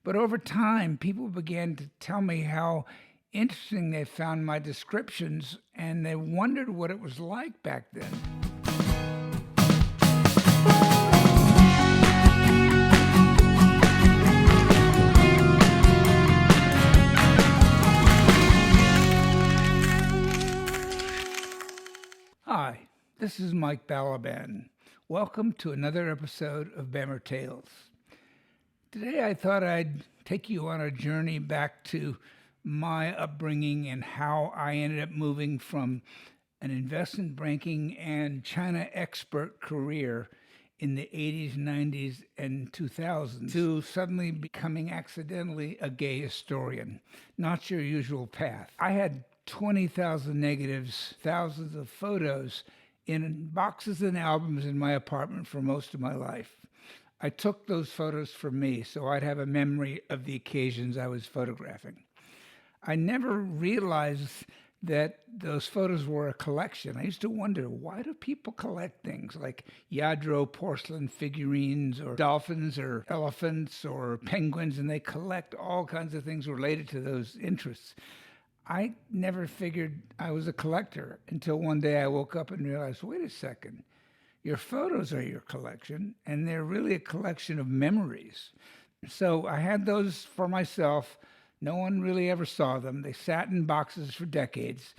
But over time, people began to tell me how interesting they found my descriptions, and they wondered what it was like back then. Hi, this is Mike Balaban. Welcome to another episode of BAMMER Tales. Today I thought I'd take you on a journey back to my upbringing and how I ended up moving from an investment banking and China expert career in the 80s, 90s, and 2000s to suddenly becoming accidentally a gay historian. Not your usual path. I had 20,000 negatives, thousands of photos in boxes and albums in my apartment for most of my life. I took those photos for me so I'd have a memory of the occasions I was photographing. I never realized that those photos were a collection. I used to wonder, why do people collect things like Yadro porcelain figurines or dolphins or elephants or penguins, and they collect all kinds of things related to those interests. I never figured I was a collector until one day I woke up and realized, wait a second, your photos are your collection, and they're really a collection of memories. So I had those for myself. No one really ever saw them. They sat in boxes for decades.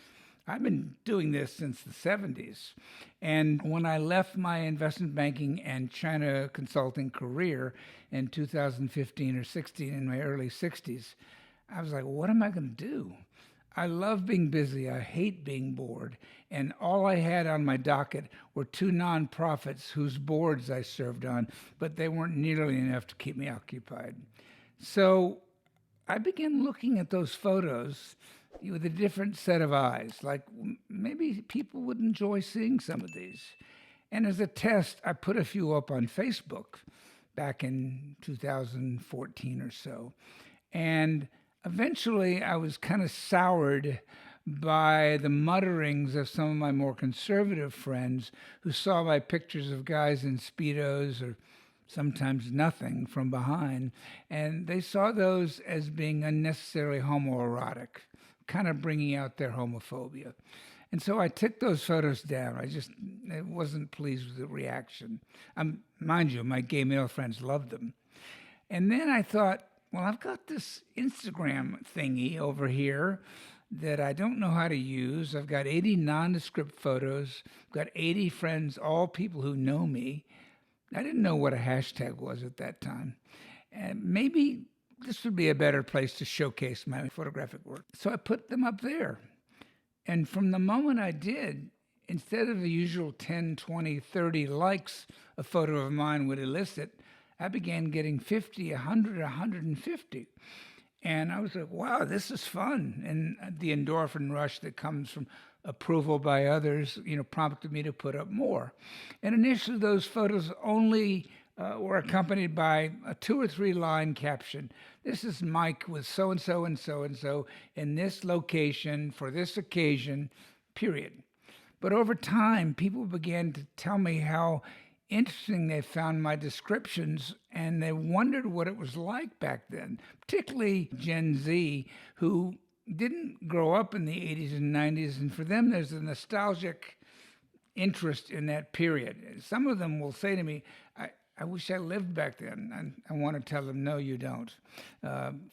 I've been doing this since the 70s. And when I left my investment banking and China consulting career in 2015 or 16, in my early 60s, I was like, what am I going to do? I love being busy. I hate being bored. And all I had on my docket were two nonprofits whose boards I served on, but they weren't nearly enough to keep me occupied. So I began looking at those photos with a different set of eyes, like maybe people would enjoy seeing some of these. And as a test, I put a few up on Facebook back in 2014 or so. And eventually, I was kind of soured by the mutterings of some of my more conservative friends who saw my pictures of guys in Speedos or sometimes nothing from behind, and they saw those as being unnecessarily homoerotic, kind of bringing out their homophobia. And so I took those photos down. I wasn't pleased with the reaction. Mind you, my gay male friends loved them. And then I thought, well, I've got this Instagram thingy over here that I don't know how to use. I've got 80 nondescript photos. I've got 80 friends, all people who know me. I didn't know what a hashtag was at that time. And maybe this would be a better place to showcase my photographic work. So I put them up there. And from the moment I did, instead of the usual 10, 20, 30 likes a photo of mine would elicit, I began getting 50, 100, 150. And I was like, wow, this is fun. And the endorphin rush that comes from approval by others, prompted me to put up more. And initially, those photos only were accompanied by a 2 or 3 line caption. This is Mike with so-and-so and so-and-so in this location for this occasion, period. But over time, people began to tell me how interesting they found my descriptions, and they wondered what it was like back then, particularly Gen Z, who didn't grow up in the 80s and 90s, and for them there's a nostalgic interest in that period. Some of them will say to me, I wish I lived back then. And I want to tell them, no, you don't.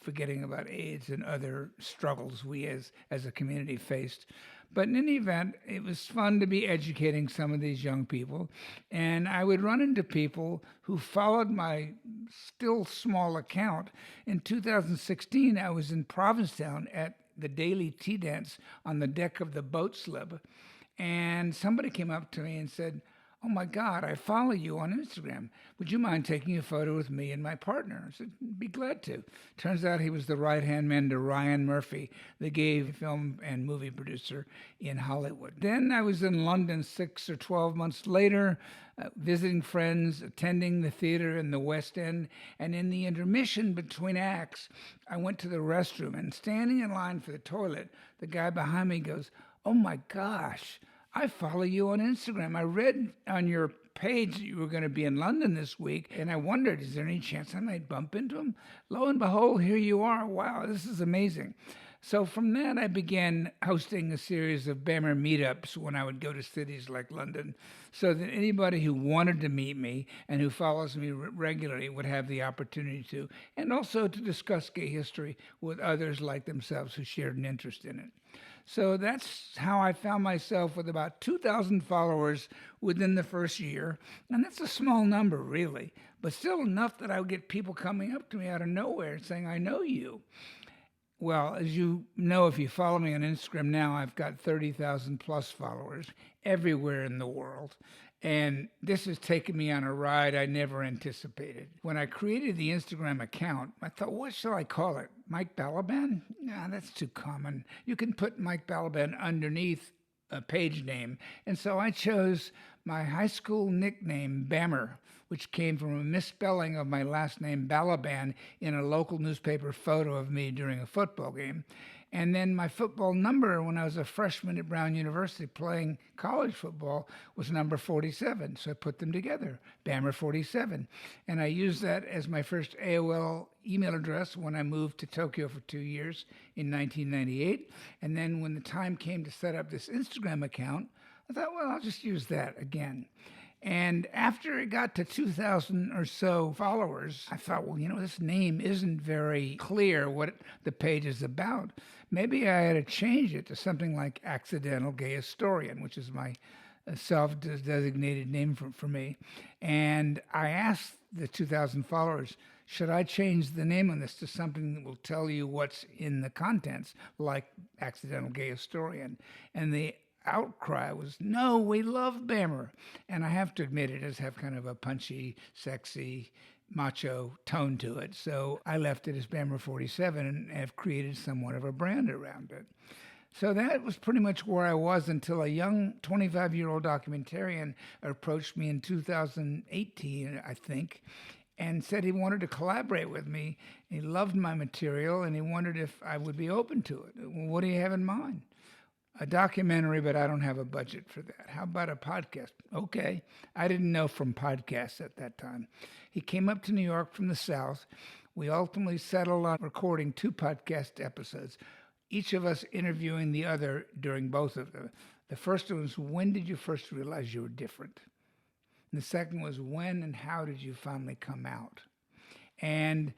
Forgetting about AIDS and other struggles we as a community faced. But in any event, it was fun to be educating some of these young people. And I would run into people who followed my still small account. In 2016, I was in Provincetown at the daily tea dance on the deck of the boat slip. And somebody came up to me and said, oh my God, I follow you on Instagram. Would you mind taking a photo with me and my partner? I said, be glad to. Turns out he was the right-hand man to Ryan Murphy, the gay film and movie producer in Hollywood. Then I was in London 6 or 12 months later, visiting friends, attending the theater in the West End, and in the intermission between acts, I went to the restroom, and standing in line for the toilet, the guy behind me goes, oh my gosh, I follow you on Instagram. I read on your page that you were going to be in London this week, and I wondered, is there any chance I might bump into him? Lo and behold, here you are. Wow, this is amazing. So from that, I began hosting a series of BAMMER meetups when I would go to cities like London, so that anybody who wanted to meet me and who follows me regularly would have the opportunity to, and also to discuss gay history with others like themselves who shared an interest in it. So that's how I found myself with about 2,000 followers within the first year. And that's a small number, really, but still enough that I would get people coming up to me out of nowhere saying, I know you. Well, as you know, if you follow me on Instagram now, I've got 30,000 plus followers everywhere in the world. And this has taken me on a ride I never anticipated. When I created the Instagram account, I thought, what shall I call it? Mike Balaban? Nah, that's too common. You can put Mike Balaban underneath a page name. And so I chose my high school nickname, BAMMER, which came from a misspelling of my last name, Balaban, in a local newspaper photo of me during a football game. And then my football number when I was a freshman at Brown University playing college football was number 47. So I put them together, BAMMER 47. And I used that as my first AOL email address when I moved to Tokyo for 2 years in 1998. And then when the time came to set up this Instagram account, I thought, well, I'll just use that again. And after it got to 2,000 or so followers, I thought, well, this name isn't very clear what the page is about. Maybe I had to change it to something like Accidental Gay Historian, which is my self-designated name for me. And I asked the 2,000 followers, should I change the name on this to something that will tell you what's in the contents, like Accidental Gay Historian? And the outcry was, no, we love BAMMER. And I have to admit, it does have kind of a punchy, sexy, macho tone to it. So I left it as BAMMER 47 and have created somewhat of a brand around it. So that was pretty much where I was until a young 25-year-old documentarian approached me in 2018, I think, and said he wanted to collaborate with me. He loved my material and he wondered if I would be open to it. Well, what do you have in mind? A documentary, but I don't have a budget for that. How about a podcast? Okay. I didn't know from podcasts at that time. He came up to New York from the South. We ultimately settled on recording 2 podcast episodes, each of us interviewing the other during both of them. The first one was, when did you first realize you were different? And the second was, when and how did you finally come out? And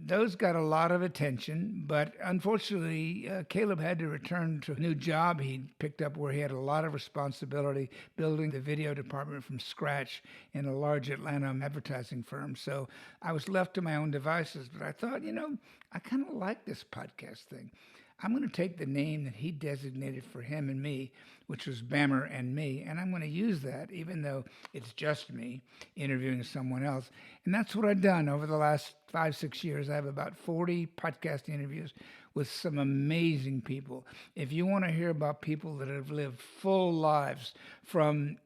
those got a lot of attention, but unfortunately, Caleb had to return to a new job he'd picked up where he had a lot of responsibility building the video department from scratch in a large Atlanta advertising firm. So I was left to my own devices, but I thought, I kind of like this podcast thing. I'm going to take the name that he designated for him and me, which was BAMMER and me, and I'm going to use that even though it's just me interviewing someone else. And that's what I've done over the last 5-6 years. I have about 40 podcast interviews with some amazing people. If you want to hear about people that have lived full lives, from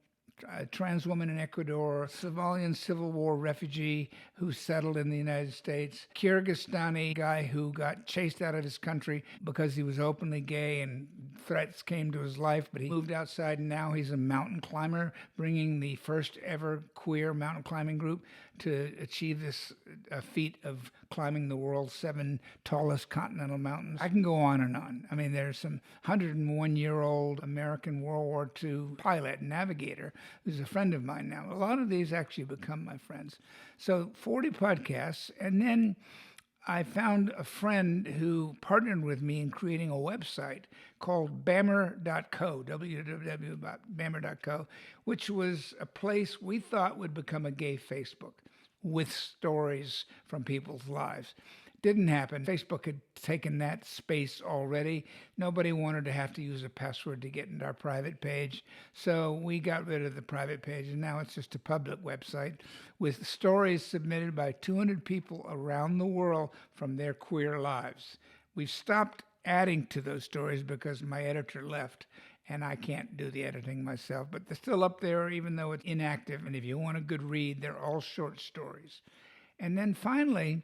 a trans woman in Ecuador, Somalian Civil War refugee who settled in the United States, Kyrgyzstani guy who got chased out of his country because he was openly gay and threats came to his life, but he moved outside and now he's a mountain climber, bringing the first ever queer mountain climbing group to achieve this feat of climbing the world's 7 tallest continental mountains. I can go on and on. I mean, there's some 101-year-old American World War II pilot and navigator who's a friend of mine now. A lot of these actually become my friends. So 40 podcasts, and then I found a friend who partnered with me in creating a website called BAMMER.co, www.BAMMER.co, which was a place we thought would become a gay Facebook with stories from people's lives. Didn't happen. Facebook had taken that space already. Nobody wanted to have to use a password to get into our private page. So we got rid of the private page, and now it's just a public website with stories submitted by 200 people around the world from their queer lives. We've stopped adding to those stories because my editor left, and I can't do the editing myself. But they're still up there, even though it's inactive. And if you want a good read, they're all short stories. And then finally,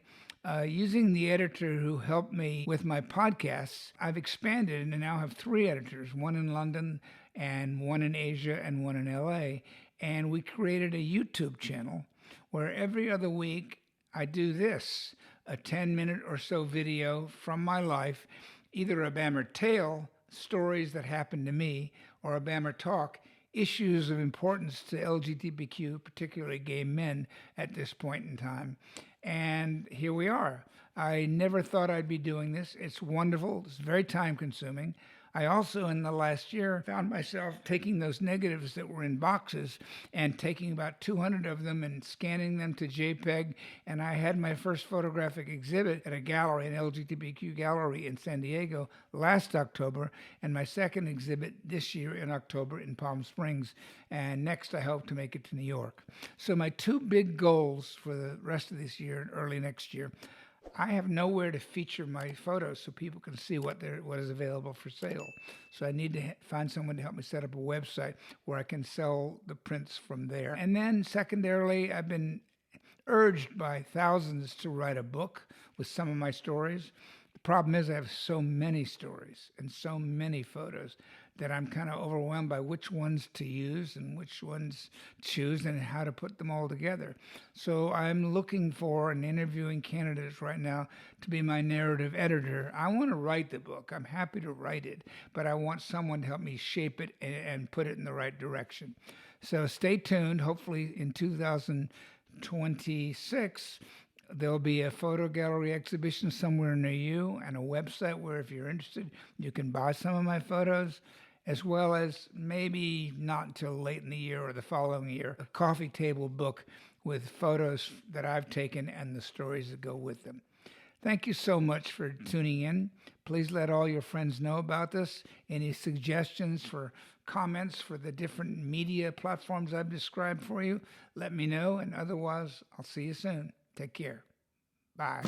using the editor who helped me with my podcasts, I've expanded and now have 3 editors, one in London and one in Asia and one in LA. and we created a YouTube channel where every other week I do this, a 10-minute or so video from my life, either a BAMMER tale, stories that happened to me, or a BAMMER talk, issues of importance to LGBTQ, particularly gay men at this point in time. And here we are. I never thought I'd be doing this. It's wonderful. It's very time consuming. I also, in the last year, found myself taking those negatives that were in boxes and taking about 200 of them and scanning them to JPEG. And I had my first photographic exhibit at a gallery, an LGBTQ gallery in San Diego last October, and my second exhibit this year in October in Palm Springs. And next, I hope to make it to New York. So my two big goals for the rest of this year and early next year, I have nowhere to feature my photos so people can see what is available for sale. So I need to find someone to help me set up a website where I can sell the prints from there. And then secondarily, I've been urged by thousands to write a book with some of my stories. The problem is I have so many stories and so many photos that I'm kind of overwhelmed by which ones to use and which ones choose and how to put them all together. So I'm looking for and interviewing candidates right now to be my narrative editor. I want to write the book. I'm happy to write it, but I want someone to help me shape it and put it in the right direction. So stay tuned. Hopefully in 2026, there'll be a photo gallery exhibition somewhere near you and a website where if you're interested, you can buy some of my photos, as well as maybe not until late in the year or the following year, a coffee table book with photos that I've taken and the stories that go with them. Thank you so much for tuning in. Please let all your friends know about this. Any suggestions for comments for the different media platforms I've described for you, let me know. And otherwise, I'll see you soon. Take care. Bye.